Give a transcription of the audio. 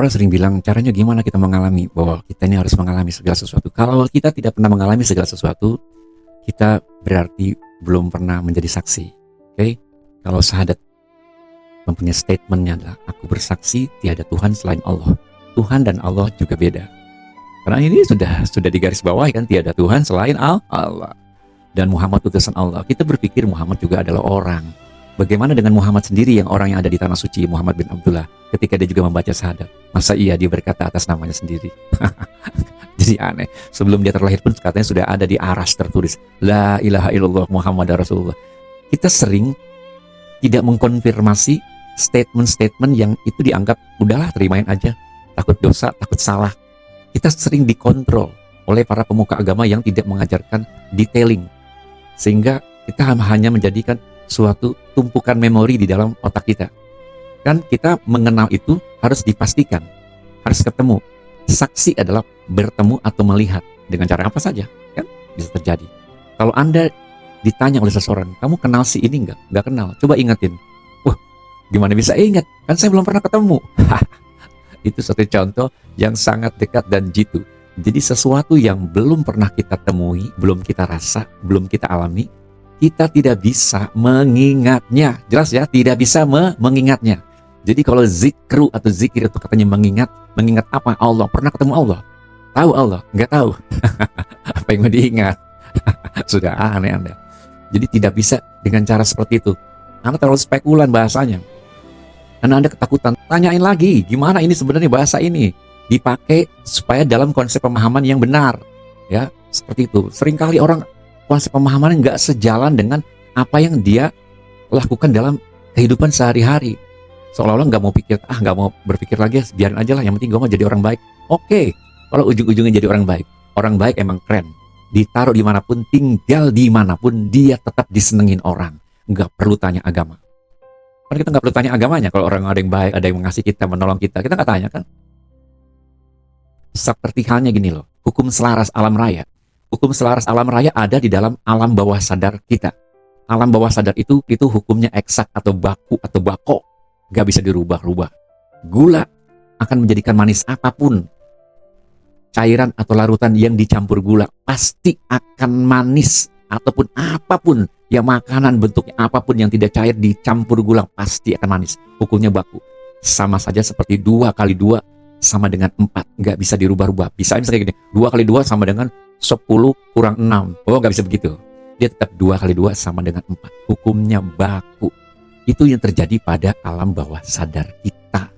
Orang sering bilang, caranya gimana kita mengalami bahwa kita ini harus mengalami segala sesuatu. Kalau kita tidak pernah mengalami segala sesuatu, kita berarti belum pernah menjadi saksi. Oke? Kalau syahadat mempunyai statementnya adalah, aku bersaksi tiada Tuhan selain Allah. Tuhan dan Allah juga beda. Karena ini sudah digarisbawahi kan, tiada Tuhan selain Allah. Dan Muhammad utusan Allah. Kita berpikir Muhammad juga adalah orang. Bagaimana dengan Muhammad sendiri yang orang yang ada di tanah suci, Muhammad bin Abdullah, ketika dia juga membaca syahadat? Masa iya dia berkata atas namanya sendiri? Jadi aneh. Sebelum dia terlahir pun katanya sudah ada di aras tertulis, La ilaha illallah Muhammad Rasulullah. Kita sering tidak mengkonfirmasi statement-statement yang itu dianggap, udahlah terimain aja, takut dosa, takut salah. Kita sering dikontrol oleh para pemuka agama yang tidak mengajarkan detailing. Sehingga kita hanya menjadikan suatu tumpukan memori di dalam otak kita. Kan kita mengenal itu harus dipastikan, harus ketemu. Saksi adalah bertemu atau melihat dengan cara apa saja, kan bisa terjadi. Kalau Anda ditanya oleh seseorang, kamu kenal si ini enggak? Enggak kenal. Coba ingetin. Wah, gimana bisa ingat? Kan saya belum pernah ketemu. Itu satu contoh yang sangat dekat dan jitu. Jadi sesuatu yang belum pernah kita temui, belum kita rasa, belum kita alami, kita tidak bisa mengingatnya. Jelas ya, tidak bisa mengingatnya. Jadi kalau zikru atau zikir itu katanya mengingat apa? Allah. Pernah ketemu Allah? Tahu Allah? Nggak tahu. Apa yang mau diingat? Sudah aneh Anda. Jadi tidak bisa dengan cara seperti itu. Anda terlalu spekulan bahasanya. Karena Anda ketakutan. Tanyain lagi, gimana ini sebenarnya bahasa ini? Dipakai supaya dalam konsep pemahaman yang benar. Ya, seperti itu. Seringkali orang konsep pemahamannya nggak sejalan dengan apa yang dia lakukan dalam kehidupan sehari-hari. Seolah-olah nggak mau berpikir lagi, biarin aja lah, yang penting gue mau jadi orang baik. Oke, kalau ujung-ujungnya jadi orang baik emang keren. Ditaruh dimanapun, tinggal dimanapun, dia tetap disenengin orang. Nggak perlu tanya agama. Kan kita nggak perlu tanya agamanya. Kalau orang ada yang baik, ada yang mengasihi kita, menolong kita nggak tanya kan. Seperti halnya gini loh, hukum selaras alam raya. Hukum selaras alam raya ada di dalam alam bawah sadar kita. Alam bawah sadar itu hukumnya eksak atau baku atau bako. Gak bisa dirubah-rubah. Gula akan menjadikan manis apapun. Cairan atau larutan yang dicampur gula pasti akan manis. Ataupun apapun, ya makanan bentuknya apapun yang tidak cair dicampur gula pasti akan manis. Hukumnya baku. Sama saja seperti 2 kali 2 sama dengan 4. Gak bisa dirubah-rubah. Bisa misalnya gini, 2 kali 2 sama dengan 10 kurang 6. Oh, gak bisa begitu. Dia tetap 2 kali 2 sama dengan 4. Hukumnya baku. Itu yang terjadi pada alam bawah sadar kita.